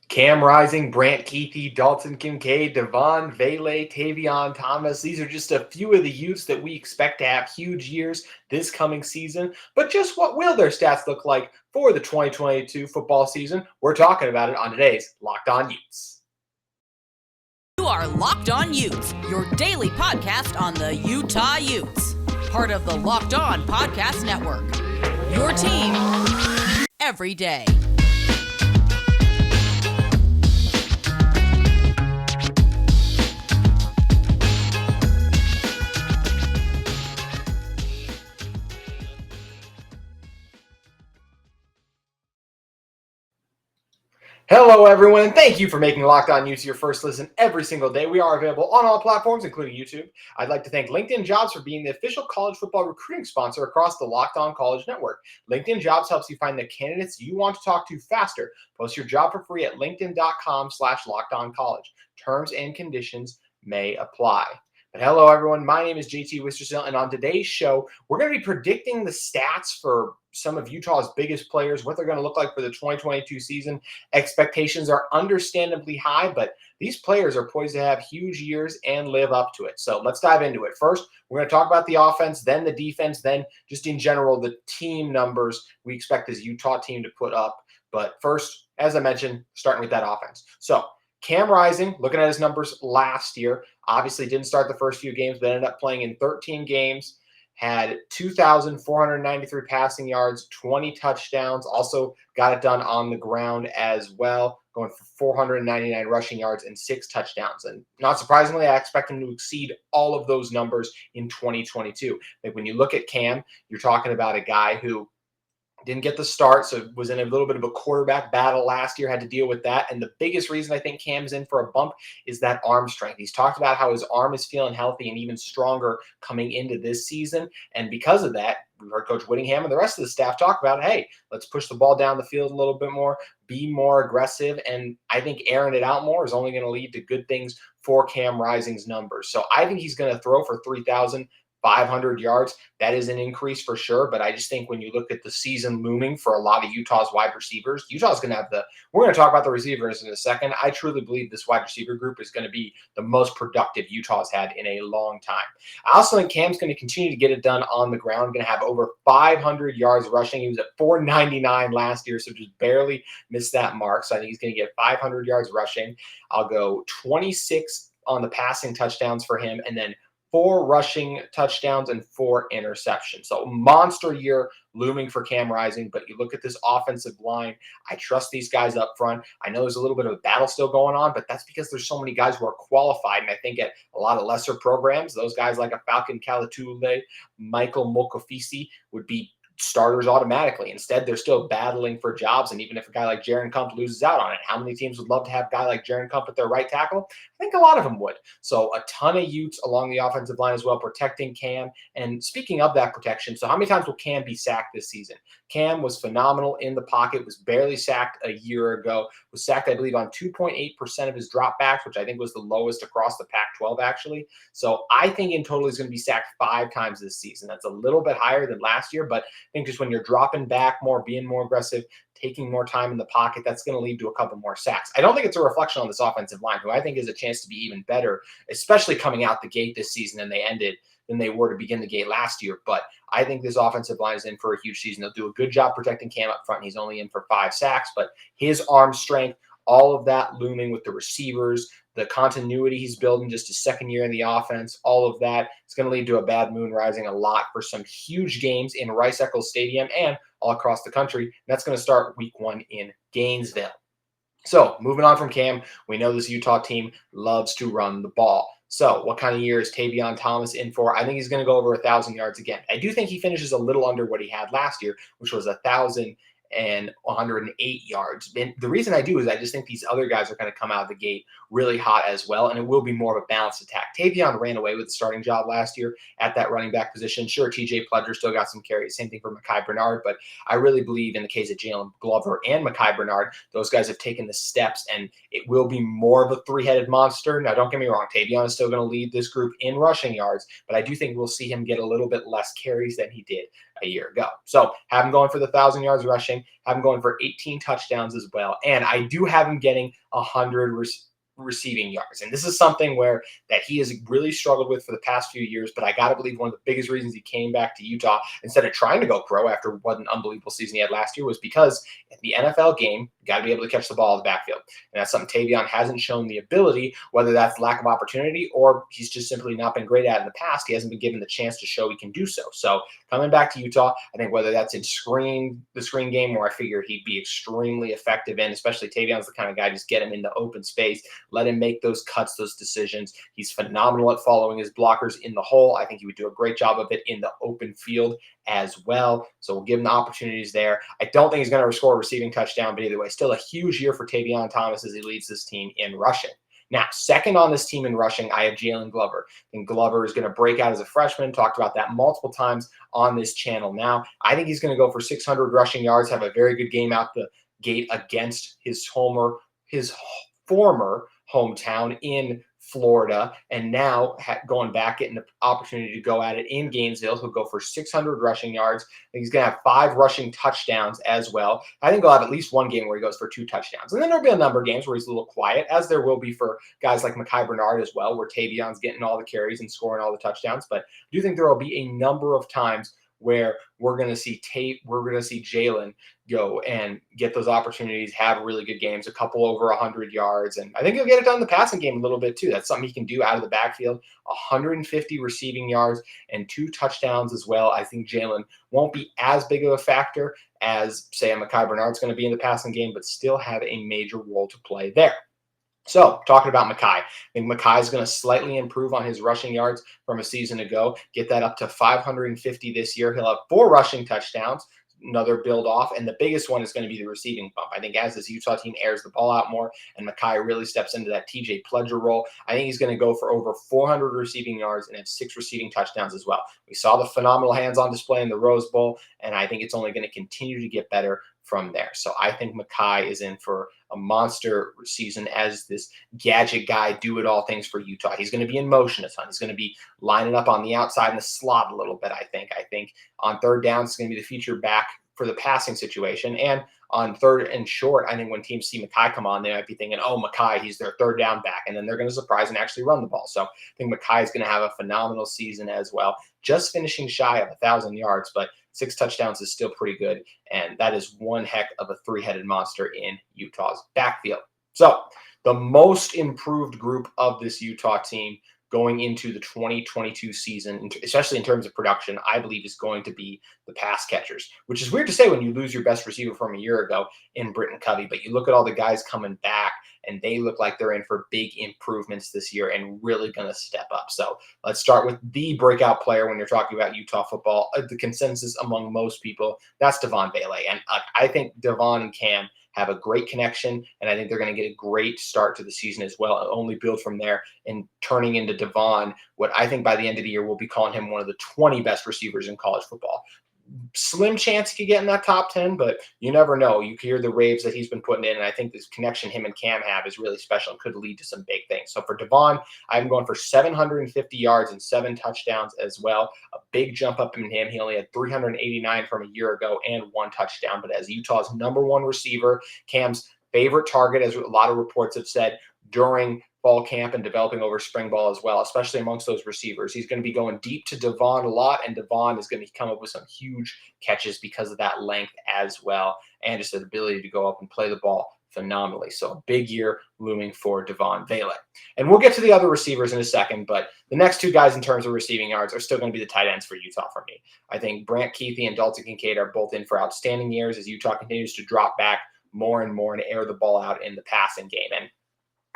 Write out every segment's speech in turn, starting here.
Cam Rising, Brant Kuithe, Dalton Kincaid, Devon Bailey, Tavion Thomas. These are just a few of the Utes that we expect to have huge years this coming season. But just what will their stats look like for the 2022 football season? We're talking about it on today's Locked On Utes. You are Locked On Utes, your daily podcast on the Utah Utes. Part of the Locked On Podcast Network. Your team every day. Hello, everyone, and thank you for making Locked On Utes your first listen every single day. We are available on all platforms, including YouTube. I'd like to thank LinkedIn Jobs for being the official college football recruiting sponsor across the Locked On College Network. LinkedIn Jobs helps you find the candidates you want to talk to faster. Post your job for free at linkedin.com/LockedOnCollege. Terms and conditions may apply. But hello, everyone. My name is JT Wistrcill, and on today's show, we're going to be predicting the stats for some of Utah's biggest players, what they're going to look like for the 2022 season. Expectations are understandably high, but these players are poised to have huge years and live up to it. So let's dive into it. First, we're going to talk about the offense, then the defense, then just in general, the team numbers we expect this Utah team to put up. But first, as I mentioned, starting with that offense. So Cam Rising, looking at his numbers last year, obviously didn't start the first few games, but ended up playing in 13 games, had 2,493 passing yards, 20 touchdowns, also got it done on the ground as well, going for 499 rushing yards and 6 touchdowns. And not surprisingly, I expect him to exceed all of those numbers in 2022. Like when you look at Cam, you're talking about a guy who didn't get the start, so was in a little bit of a quarterback battle last year, had to deal with that. And the biggest reason I think Cam's in for a bump is that arm strength. He's talked about how his arm is feeling healthy and even stronger coming into this season. And because of that, we've heard Coach Whittingham and the rest of the staff talk about, hey, let's push the ball down the field a little bit more, be more aggressive. And I think airing it out more is only going to lead to good things for Cam Rising's numbers. So I think he's going to throw for 3,500 yards. That is an increase for sure. But I just think when you look at the season looming for a lot of Utah's wide receivers, Utah's going to have we're going to talk about the receivers in a second. I truly believe this wide receiver group is going to be the most productive Utah's had in a long time. I also think Cam's going to continue to get it done on the ground, going to have over 500 yards rushing. He was at 499 last year, so just barely missed that mark. So I think he's going to get 500 yards rushing. I'll go 26 on the passing touchdowns for him, and then 4 rushing touchdowns and 4 interceptions. So monster year looming for Cam Rising, but you look at this offensive line, I trust these guys up front. I know there's a little bit of a battle still going on, but that's because there's so many guys who are qualified. And I think at a lot of lesser programs, those guys like a Falcon Calatule, Michael Mokofisi would be starters automatically. Instead, they're still battling for jobs. And even if a guy like Jaron Kump loses out on it, how many teams would love to have a guy like Jaron Kump at their right tackle? I think a lot of them would. So a ton of Utes along the offensive line as well, protecting Cam. And speaking of that protection, so how many times will Cam be sacked this season? Cam was phenomenal in the pocket, was barely sacked a year ago, was sacked, I believe, on 2.8% of his dropbacks, which I think was the lowest across the Pac-12, actually. So I think in total he's going to be sacked 5 times this season. That's a little bit higher than last year, but I think just when you're dropping back more, being more aggressive, taking more time in the pocket, that's going to lead to a couple more sacks. I don't think it's a reflection on this offensive line, who I think has a chance to be even better, especially coming out the gate this season than they were to begin the gate last year. But I think this offensive line is in for a huge season. They'll do a good job protecting Cam up front. He's only in for 5 sacks, but his arm strength, all of that looming with the receivers, the continuity he's building just his second year in the offense, all of that is going to lead to a bad moon rising a lot for some huge games in Rice-Eccles Stadium and all across the country. And that's going to start week 1 in Gainesville. So moving on from Cam, we know this Utah team loves to run the ball. So what kind of year is Tavion Thomas in for? I think he's going to go over 1,000 yards again. I do think he finishes a little under what he had last year, which was 1,108 yards. And the reason I do is I just think these other guys are going to come out of the gate really hot as well, and it will be more of a balanced attack. Tavion ran away with the starting job last year at that running back position. Sure, TJ Pledger still got some carries. Same thing for Mekhi Bernard, but I really believe in the case of Jalen Glover and Mekhi Bernard, those guys have taken the steps, and it will be more of a 3-headed monster. Now, don't get me wrong. Tavion is still going to lead this group in rushing yards, but I do think we'll see him get a little bit less carries than he did a year ago. So have him going for the 1,000 yards rushing, have him going for 18 touchdowns as well. And I do have him getting 100 receiving yards. And this is something that he has really struggled with for the past few years, but I got to believe one of the biggest reasons he came back to Utah instead of trying to go pro after what an unbelievable season he had last year was because in the NFL game, you got to be able to catch the ball in the backfield. And that's something Tavion hasn't shown the ability, whether that's lack of opportunity or he's just simply not been great at in the past. He hasn't been given the chance to show he can do so. So coming back to Utah, I think whether that's in the screen game where I figure he'd be extremely effective in, especially Tavion's the kind of guy, just get him into open space, let him make those cuts, those decisions. He's phenomenal at following his blockers in the hole. I think he would do a great job of it in the open field as well. So we'll give him the opportunities there. I don't think he's going to score a receiving touchdown, but either way, still a huge year for Tavion Thomas as he leads this team in rushing. Now, second on this team in rushing, I have Jalen Glover. And Glover is going to break out as a freshman. Talked about that multiple times on this channel now. I think he's going to go for 600 rushing yards, have a very good game out the gate against his former hometown in Florida, and now going back, getting the opportunity to go at it in Gainesville. He'll go for 600 rushing yards. I think he's going to have 5 rushing touchdowns as well. I think he'll have at least one game where he goes for 2 touchdowns. And then there'll be a number of games where he's a little quiet, as there will be for guys like Mekhi Bernard as well, where Tavion's getting all the carries and scoring all the touchdowns. But I do think there will be a number of times where we're going to see Jalen go and get those opportunities, have really good games, a couple over 100 yards. And I think he'll get it done in the passing game a little bit too. That's something he can do out of the backfield, 150 receiving yards and 2 touchdowns as well. I think Jalen won't be as big of a factor as, say, a Mekhi Bernard's going to be in the passing game, but still have a major role to play there. So talking about Mekhi, I think Mekhi is going to slightly improve on his rushing yards from a season ago, get that up to 550 this year. He'll have 4 rushing touchdowns, another build off, and the biggest one is going to be the receiving bump. I think as this Utah team airs the ball out more and Mekhi really steps into that TJ Pledger role, I think he's going to go for over 400 receiving yards and have 6 receiving touchdowns as well. We saw the phenomenal hands on display in the Rose Bowl, and I think it's only going to continue to get better from there. So I think Mekhi is in for a monster season as this gadget guy, do it all things for Utah. He's going to be in motion a ton. He's going to be lining up on the outside in the slot a little bit, I think. I think on third down, it's going to be the feature back for the passing situation. And on third and short, I think when teams see Mekhi come on, they might be thinking, oh, Mekhi, he's their third down back. And then they're going to surprise and actually run the ball. So I think Mekhi is going to have a phenomenal season as well, just finishing shy of 1,000 yards, but 6 touchdowns is still pretty good, and that is one heck of a 3-headed monster in Utah's backfield. So the most improved group of this Utah team going into the 2022 season, especially in terms of production, I believe is going to be the pass catchers, which is weird to say when you lose your best receiver from a year ago in Brant Kuithe, but you look at all the guys coming back, and they look like they're in for big improvements this year and really going to step up. So let's start with the breakout player when you're talking about Utah football. The consensus among most people, that's Devon Bailey. And I think Devon and Cam have a great connection, and I think they're going to get a great start to the season as well, and only build from there and turning into Devon, what I think by the end of the year we'll be calling him one of the 20 best receivers in college football. Slim chance he could get in that top 10, but you never know. You hear the raves that he's been putting in, and I think this connection him and Cam have is really special and could lead to some big things. So for Devon, I'm going for 750 yards and 7 touchdowns as well. A big jump up in him. He only had 389 from a year ago and 1 touchdown, but as Utah's #1 receiver, Cam's favorite target, as a lot of reports have said, during fall camp and developing over spring ball as well, especially amongst those receivers. He's going to be going deep to Devon a lot, and Devon is going to come up with some huge catches because of that length as well, and just the ability to go up and play the ball phenomenally. So a big year looming for Devon Bailey. And we'll get to the other receivers in a second, but the next 2 guys in terms of receiving yards are still going to be the tight ends for Utah for me. I think Brant Kuithe and Dalton Kincaid are both in for outstanding years as Utah continues to drop back more and more and air the ball out in the passing game. And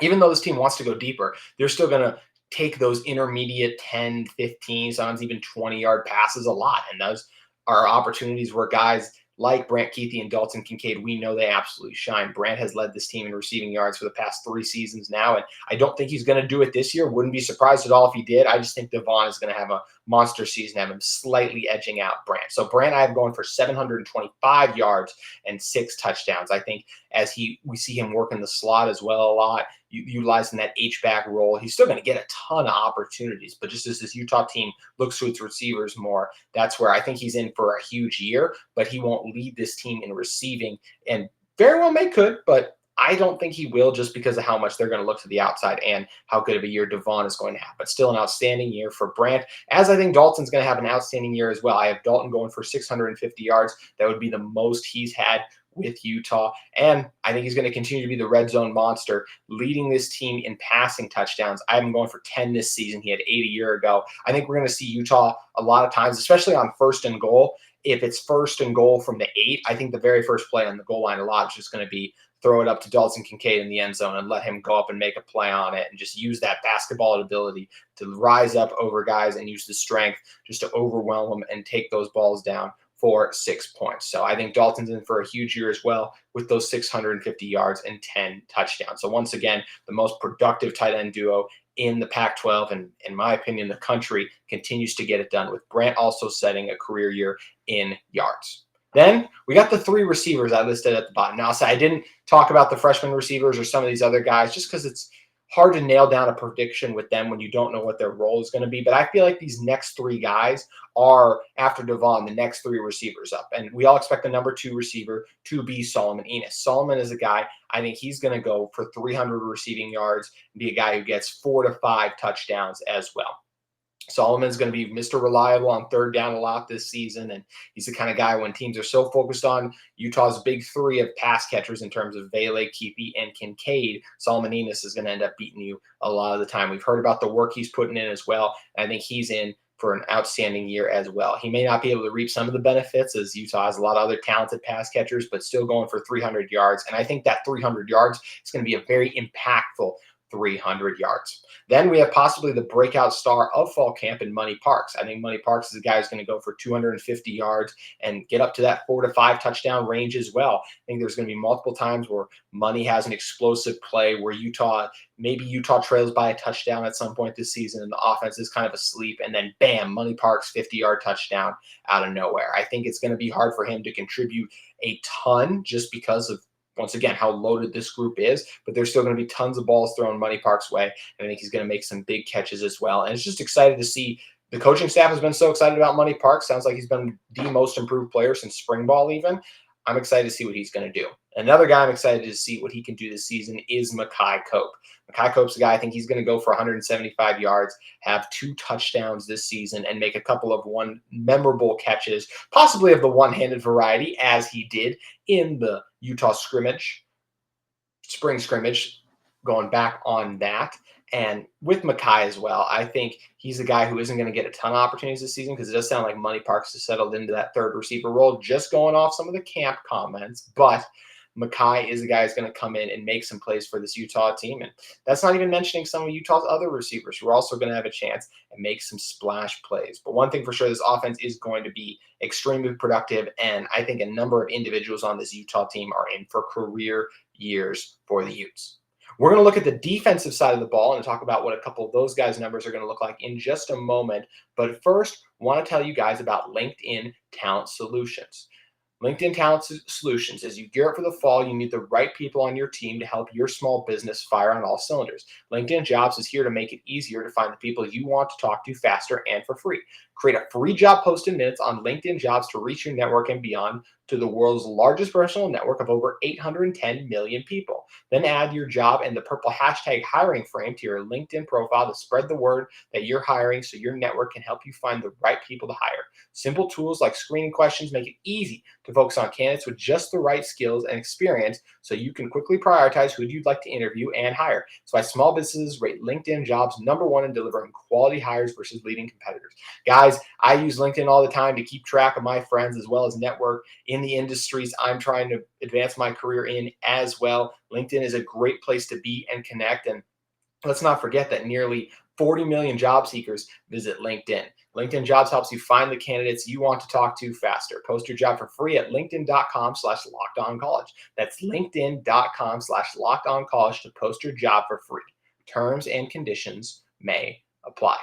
even though this team wants to go deeper, they're still going to take those intermediate 10, 15, sometimes even 20-yard passes a lot. And those are opportunities where guys like Brant Kuithe and Dalton Kincaid, we know they absolutely shine. Brant has led this team in receiving yards for the past 3 seasons now, and I don't think he's going to do it this year. Wouldn't be surprised at all if he did. I just think Devon is going to have a monster season, have him slightly edging out Brant. So Brant, I have going for 725 yards and 6 touchdowns. I think as we see him work in the slot as well a lot, utilized in that H-back role. He's still going to get a ton of opportunities, but just as this Utah team looks to its receivers more, that's where I think he's in for a huge year, but he won't lead this team in receiving, and very well could, but I don't think he will, just because of how much they're going to look to the outside and how good of a year Devon is going to have. But still an outstanding year for Brant, as I think Dalton's going to have an outstanding year as well. I have Dalton going for 650 yards. That would be the most he's had with Utah. And I think he's going to continue to be the red zone monster, leading this team in passing touchdowns. I have him going for 10 this season. He had 8 a year ago. I think we're going to see Utah a lot of times, especially on first and goal. If it's first and goal from the 8, I think the very first play on the goal line a lot is just going to be throw it up to Dalton Kincaid in the end zone and let him go up and make a play on it, and just use that basketball ability to rise up over guys and use the strength just to overwhelm them and take those balls down for 6 points. So I think Dalton's in for a huge year as well with those 650 yards and 10 touchdowns. So once again, the most productive tight end duo in the Pac-12, and in my opinion, the country continues to get it done, with Brant also setting a career year in yards. Then we got the 3 receivers I listed at the bottom. Now, so I didn't talk about the freshman receivers or some of these other guys just because it's hard to nail down a prediction with them when you don't know what their role is going to be. But I feel like these next 3 guys are, after Devon, the next 3 receivers up. And we all expect the number 2 receiver to be Solomon Enis. Solomon is a guy, I think he's going to go for 300 receiving yards and be a guy who gets 4 to 5 touchdowns as well. Solomon's going to be Mr. Reliable on third down a lot this season, and he's the kind of guy, when teams are so focused on Utah's big 3 of pass catchers in terms of Bailey, Kuithe, and Kincaid, Solomon Enis is going to end up beating you a lot of the time. We've heard about the work he's putting in as well, and I think he's in for an outstanding year as well. He may not be able to reap some of the benefits, as Utah has a lot of other talented pass catchers, but still going for 300 yards, and I think that 300 yards is going to be a very impactful 300 yards. Then we have possibly the breakout star of fall camp in Money Parks. I think Money Parks is a guy who's going to go for 250 yards and get up to that 4 to 5 touchdown range as well. I think there's going to be multiple times where Money has an explosive play where maybe Utah trails by a touchdown at some point this season and the offense is kind of asleep, and then bam, Money Parks 50-yard touchdown out of nowhere. I think it's going to be hard for him to contribute a ton just because of, once again, how loaded this group is, but there's still going to be tons of balls thrown Money Park's way, and I think he's going to make some big catches as well. And it's just excited to see. The coaching staff has been so excited about Money Park. Sounds like he's been the most improved player since spring ball even. I'm excited to see what he's going to do. Another guy I'm excited to see what he can do this season is Makai Cope. Makai Cope's a guy, I think he's going to go for 175 yards, have 2 touchdowns this season, and make a couple of memorable catches, possibly of the one-handed variety, as he did in the Utah spring scrimmage, going back on that. And with Makai as well, I think he's a guy who isn't going to get a ton of opportunities this season, because it does sound like Money Parks has settled into that third receiver role, just going off some of the camp comments. But Makai is a guy who's going to come in and make some plays for this Utah team. And that's not even mentioning some of Utah's other receivers who are also going to have a chance and make some splash plays. But one thing for sure, this offense is going to be extremely productive. And I think a number of individuals on this Utah team are in for career years for the Utes. We're going to look at the defensive side of the ball and talk about what a couple of those guys' numbers are going to look like in just a moment. But first, I want to tell you guys about LinkedIn Talent Solutions. LinkedIn Talent Solutions, as you gear up for the fall, you need the right people on your team to help your small business fire on all cylinders. LinkedIn Jobs is here to make it easier to find the people you want to talk to faster and for free. Create a free job post in minutes on LinkedIn Jobs to reach your network and beyond to the world's largest professional network of over 810 million people. Then add your job and the purple hashtag hiring frame to your LinkedIn profile to spread the word that you're hiring, so your network can help you find the right people to hire. Simple tools like screening questions make it easy to focus on candidates with just the right skills and experience, so you can quickly prioritize who you'd like to interview and hire. So why small businesses rate LinkedIn Jobs #1 in delivering quality hires versus leading competitors. Guys, I use LinkedIn all the time to keep track of my friends as well as network in the industries I'm trying to advance my career in as well. LinkedIn is a great place to be and connect. And let's not forget that nearly 40 million job seekers visit LinkedIn. LinkedIn Jobs helps you find the candidates you want to talk to faster. Post your job for free at linkedin.com/lockedoncollege. That's linkedin.com/lockedoncollege to post your job for free. Terms and conditions may apply.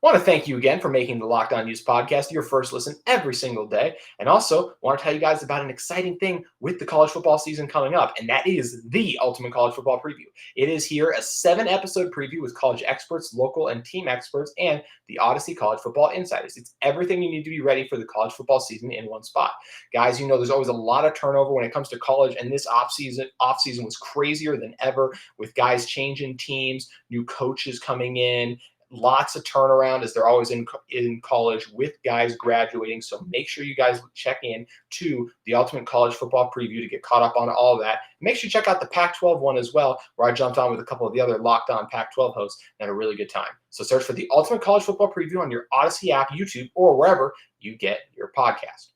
Want to thank you again for making the Locked On Utes podcast your first listen every single day. And also want to tell you guys about an exciting thing with the college football season coming up, and that is the Ultimate College Football Preview. It is here, a 7-episode preview with college experts, local and team experts, and the Odyssey College Football Insiders. It's everything you need to be ready for the college football season in one spot. Guys, you know there's always a lot of turnover when it comes to college, and this offseason was crazier than ever with guys changing teams, new coaches coming in, lots of turnaround as they're always in college with guys graduating. So make sure you guys check in to the Ultimate College Football Preview to get caught up on all of that. Make sure you check out the Pac-12 one as well, where I jumped on with a couple of the other Locked On Pac-12 hosts and had a really good time. So search for the Ultimate College Football Preview on your Odyssey app, YouTube, or wherever you get your podcast.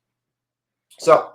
So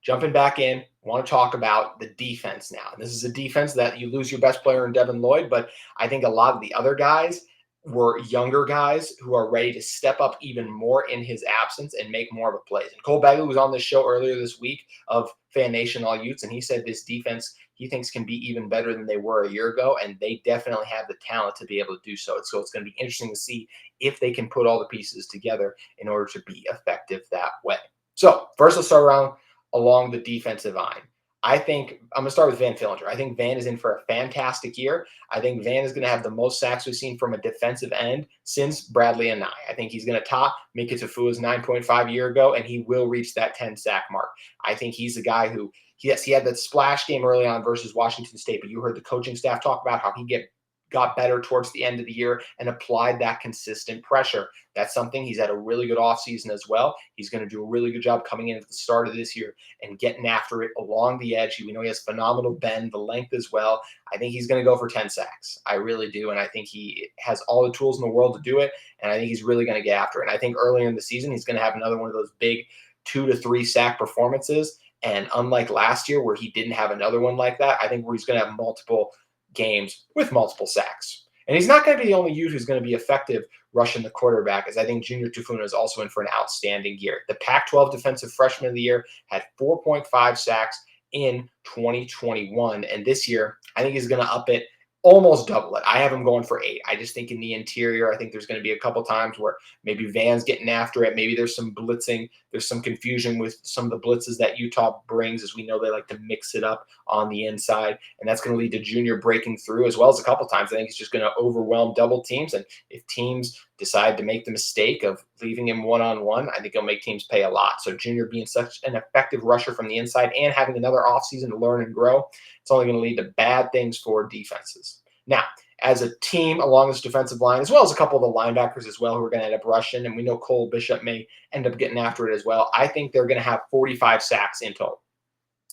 jumping back in, I want to talk about the defense now. This is a defense that you lose your best player in Devon Lloyd, but I think a lot of the other guys were younger guys who are ready to step up even more in his absence and make more of a play. And Cole Bagley was on this show earlier this week of Fan Nation All Utes, and he said this defense he thinks can be even better than they were a year ago, and they definitely have the talent to be able to do so. So it's going to be interesting to see if they can put all the pieces together in order to be effective that way. So first, let's start along the defensive line. I think I'm going to start with Van Fillinger. I think Van is in for a fantastic year. I think Van is going to have the most sacks we've seen from a defensive end since Bradley and Nye. I think he's going to top Mika Tafua's 9.5 a year ago, and he will reach that 10-sack mark. I think he's a guy who, yes, he had that splash game early on versus Washington State, but you heard the coaching staff talk about how he got better towards the end of the year and applied that consistent pressure. That's something he's had a really good offseason as well. He's going to do a really good job coming in at the start of this year and getting after it along the edge. We know he has phenomenal bend, the length as well. I think he's going to go for 10 sacks. I really do. And I think he has all the tools in the world to do it. And I think he's really going to get after it. And I think earlier in the season, he's going to have another one of those big 2 to 3 sack performances. And unlike last year where he didn't have another one like that, I think where he's going to have multiple games with multiple sacks. And he's not going to be the only Ute who's going to be effective rushing the quarterback, as I think Junior Tufuna is also in for an outstanding year. The Pac-12 Defensive Freshman of the Year had 4.5 sacks in 2021. And this year, I think he's going to up it, almost double it. I have him going for 8. I just think in the interior, I think there's going to be a couple times where maybe Van's getting after it. Maybe there's some blitzing. There's some confusion with some of the blitzes that Utah brings. As we know, they like to mix it up on the inside. And that's going to lead to Junior breaking through, as well as a couple times. I think he's just going to overwhelm double teams. And if teams decide to make the mistake of leaving him one-on-one, I think he'll make teams pay a lot. So Junior being such an effective rusher from the inside and having another offseason to learn and grow, it's only going to lead to bad things for defenses. Now, as a team along this defensive line, as well as a couple of the linebackers as well who are going to end up rushing, and we know Cole Bishop may end up getting after it as well, I think they're going to have 45 sacks in total.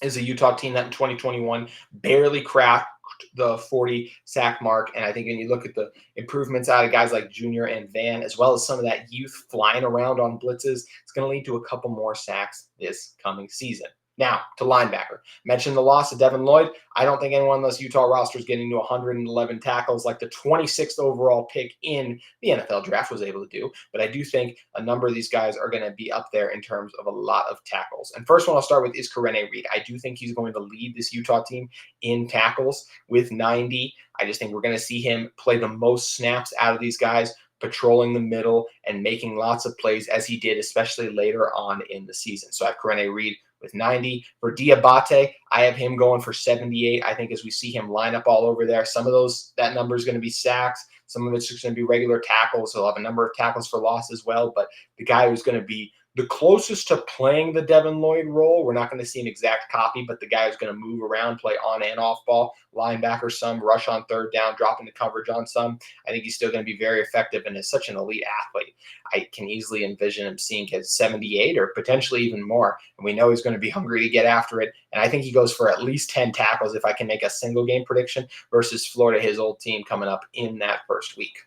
Is a Utah team that in 2021 barely cracked the 40-sack mark. And I think when you look at the improvements out of guys like Junior and Van, as well as some of that youth flying around on blitzes, it's going to lead to a couple more sacks this coming season. Now, to linebacker. Mentioned the loss of Devon Lloyd. I don't think anyone on this Utah roster is getting to 111 tackles like the 26th overall pick in the NFL draft was able to do. But I do think a number of these guys are going to be up there in terms of a lot of tackles. And first one I'll start with is Reid. I do think he's going to lead this Utah team in tackles with 90. I just think we're going to see him play the most snaps out of these guys, patrolling the middle and making lots of plays as he did, especially later on in the season. So I have Reid with 90. For Diabate, I have him going for 78. I think as we see him line up all over there, some of that number is going to be sacks. Some of it's just going to be regular tackles. He'll have a number of tackles for loss as well. But the guy who's going to be the closest to playing the Devon Lloyd role, we're not going to see an exact copy, but the guy who's going to move around, play on and off ball, linebacker some, rush on third down, drop into coverage on some. I think he's still going to be very effective and is such an elite athlete. I can easily envision him seeing his 78 or potentially even more. And we know he's going to be hungry to get after it. And I think he goes for at least 10 tackles if I can make a single game prediction versus Florida, his old team, coming up in that first week.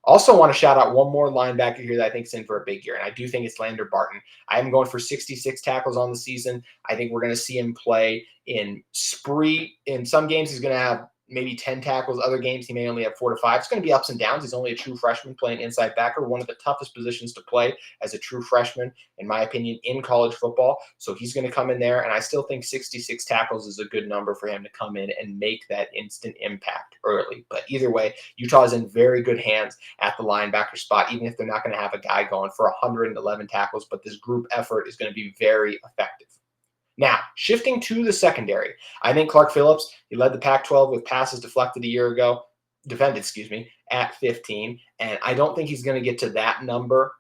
Also want to shout out one more linebacker here that I think is in for a big year, and I do think it's Lander Barton. I am going for 66 tackles on the season. I think we're going to see him play in spree. In some games, he's going to have maybe 10 tackles. Other games, he may only have 4 to 5. It's going to be ups and downs. He's only a true freshman playing inside backer, one of the toughest positions to play as a true freshman, in my opinion, in college football. So he's going to come in there, and I still think 66 tackles is a good number for him to come in and make that instant impact early. But either way, Utah is in very good hands at the linebacker spot, even if they're not going to have a guy going for 111 tackles. But this group effort is going to be very effective. Now, shifting to the secondary, I think Clark Phillips, he led the Pac-12 with passes defended at 15. And I don't think he's going to get to that number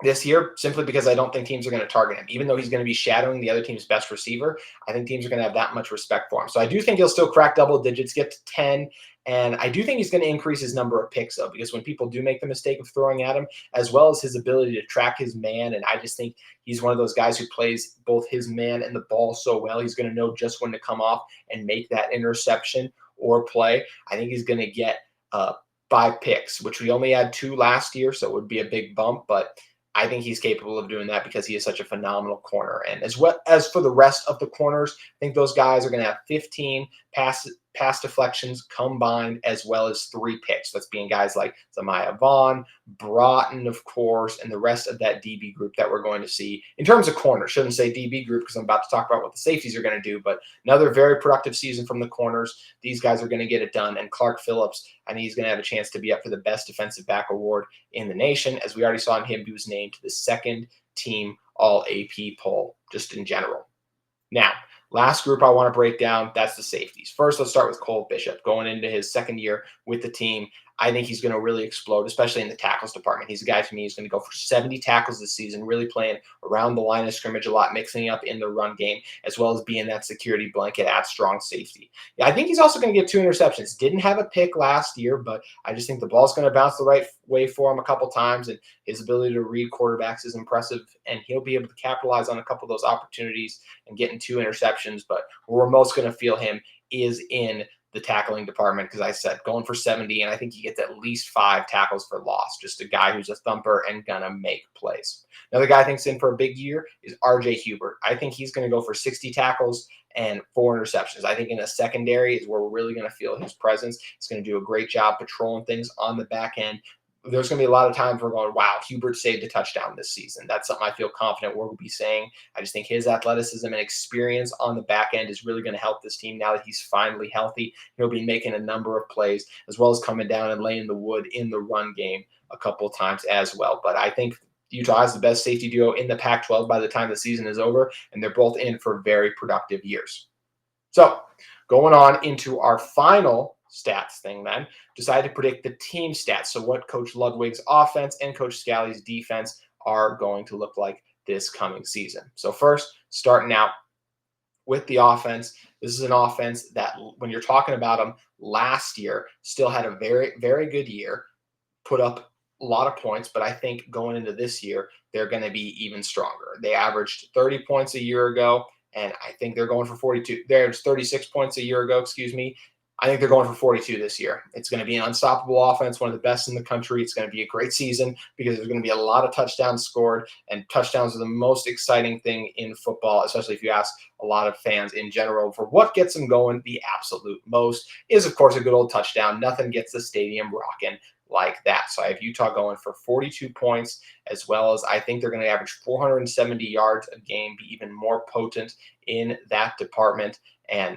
this year, simply because I don't think teams are going to target him. Even though he's going to be shadowing the other team's best receiver, I think teams are going to have that much respect for him. So I do think he'll still crack double digits, get to 10. And I do think he's going to increase his number of picks, though, because when people do make the mistake of throwing at him, as well as his ability to track his man, and I just think he's one of those guys who plays both his man and the ball so well, he's going to know just when to come off and make that interception or play. I think he's going to get 5 picks, which we only had 2 last year, so it would be a big bump, but I think he's capable of doing that because he is such a phenomenal corner. And as well as for the rest of the corners, I think those guys are going to have 15 pass deflections combined, as well as 3 picks. That's being guys like Zamaya Vaughn, Broughton, of course, and the rest of that DB group that we're going to see. In terms of corner, shouldn't say DB group because I'm about to talk about what the safeties are going to do, but another very productive season from the corners. These guys are going to get it done. And Clark Phillips, I think he's going to have a chance to be up for the best defensive back award in the nation, as we already saw him. He was named to the 2nd team All-AP poll, just in general. Now, last group I want to break down, that's the safeties. First, let's start with Cole Bishop. Going into his 2nd year with the team, I think he's going to really explode, especially in the tackles department. He's a guy, to me, who's going to go for 70 tackles this season, really playing around the line of scrimmage a lot, mixing up in the run game, as well as being that security blanket at strong safety. Yeah, I think he's also going to get 2 interceptions. Didn't have a pick last year, but I just think the ball's going to bounce the right way for him a couple times, and his ability to read quarterbacks is impressive, and he'll be able to capitalize on a couple of those opportunities and getting 2 interceptions. But where we're most going to feel him is in the tackling department, because I said going for 70, and I think he gets at least 5 tackles for loss. Just a guy who's a thumper and gonna make plays. Another guy I think's in for a big year is RJ Hubert. I think he's going to go for 60 tackles and 4 interceptions. I think in the secondary is where we're really going to feel his presence. He's going to do a great job patrolling things on the back end. There's going to be a lot of times we're going, wow, Hubert saved a touchdown this season. That's something I feel confident we'll be saying. I just think his athleticism and experience on the back end is really going to help this team now that he's finally healthy. He'll be making a number of plays, as well as coming down and laying the wood in the run game a couple of times as well. But I think Utah has the best safety duo in the Pac-12 by the time the season is over, and they're both in for very productive years. So going on into our final stats thing, then decided to predict the team stats. So what Coach Ludwig's offense and Coach Scalley's defense are going to look like this coming season. So first, starting out with the offense, this is an offense that, when you're talking about them last year, still had a very, very good year, put up a lot of points, but I think going into this year, they're going to be even stronger. They averaged 30 points a year ago, and I think they're going for 42. They averaged 36 points a year ago, I think they're going for 42 this year. It's going to be an unstoppable offense, one of the best in the country. It's going to be a great season because there's going to be a lot of touchdowns scored, and touchdowns are the most exciting thing in football, especially if you ask a lot of fans in general. For what gets them going the absolute most is, of course, a good old touchdown. Nothing gets the stadium rocking like that. So I have Utah going for 42 points, as well as I think they're going to average 470 yards a game, be even more potent in that department, and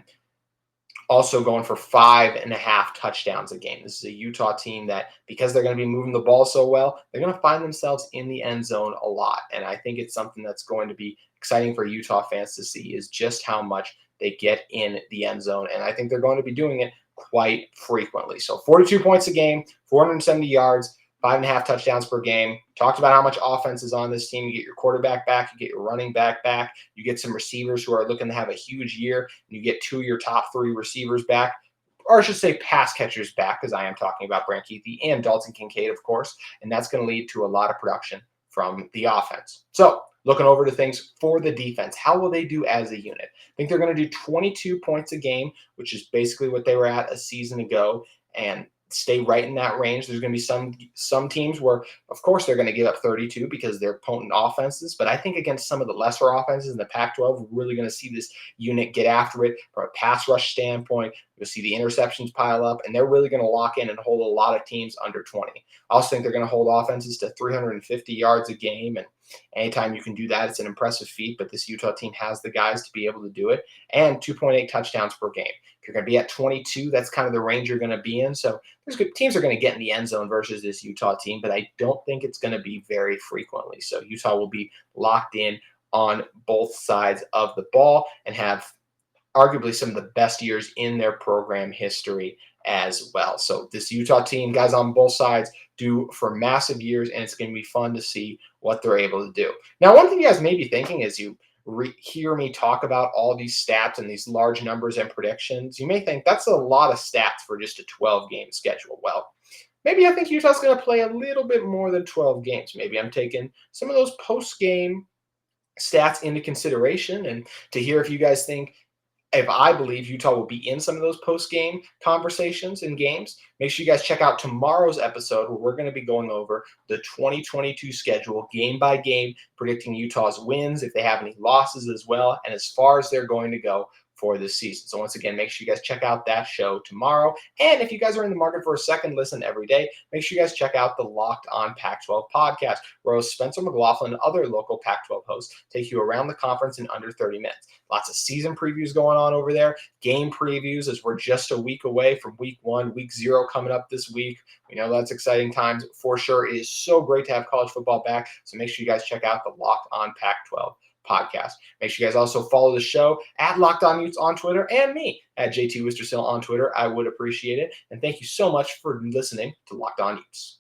also going for 5.5 touchdowns a game. This is a Utah team that, because they're going to be moving the ball so well, they're going to find themselves in the end zone a lot. And I think it's something that's going to be exciting for Utah fans to see, is just how much they get in the end zone. And I think they're going to be doing it quite frequently. So 42 points a game, 470 yards, 5.5 touchdowns per game. Talked about how much offense is on this team. You get your quarterback back, you get your running back back, you get some receivers who are looking to have a huge year, and you get 2 of your top 3 receivers back, or I should say pass catchers back, because I am talking about Brant Kuithe and Dalton Kincaid, of course, and that's going to lead to a lot of production from the offense. So looking over to things for the defense, how will they do as a unit? I think they're going to do 22 points a game, which is basically what they were at a season ago, and stay right in that range. There's going to be some teams where, of course, they're going to give up 32 because they're potent offenses. But I think against some of the lesser offenses in the Pac-12, we're really going to see this unit get after it from a pass rush standpoint, You'll see the interceptions pile up, and they're really going to lock in and hold a lot of teams under 20. I also think they're going to hold offenses to 350 yards a game, and anytime you can do that, it's an impressive feat, but this Utah team has the guys to be able to do it, and 2.8 touchdowns per game. If you're going to be at 22, that's kind of the range you're going to be in, so there's good teams are going to get in the end zone versus this Utah team, but I don't think it's going to be very frequently. So Utah will be locked in on both sides of the ball and have arguably some of the best years in their program history as well. So this Utah team, guys on both sides, do for massive years, and it's going to be fun to see what they're able to do. Now, one thing you guys may be thinking as you hear me talk about all these stats and these large numbers and predictions, you may think that's a lot of stats for just a 12-game schedule. Well, maybe I think Utah's going to play a little bit more than 12 games. Maybe I'm taking some of those post-game stats into consideration, and to hear if you guys think, if I believe Utah will be in some of those post-game conversations and games, make sure you guys check out tomorrow's episode where we're going to be going over the 2022 schedule game by game, predicting Utah's wins, if they have any losses as well, and as far as they're going to go for this season. So once again, make sure you guys check out that show tomorrow. And if you guys are in the market for a second listen every day, make sure you guys check out the Locked On Pac-12 podcast, where host Spencer McLaughlin and other local Pac-12 hosts take you around the conference in under 30 minutes. Lots of season previews going on over there, game previews, as we're just a week away from week 1, week 0 coming up this week. We know that's exciting times for sure. It is so great to have college football back. So make sure you guys check out the Locked On Pac-12 podcast. Make sure you guys also follow the show at Locked On Utes on Twitter, and me at JT Wistrcill on Twitter. I would appreciate it. And thank you so much for listening to Locked On Utes.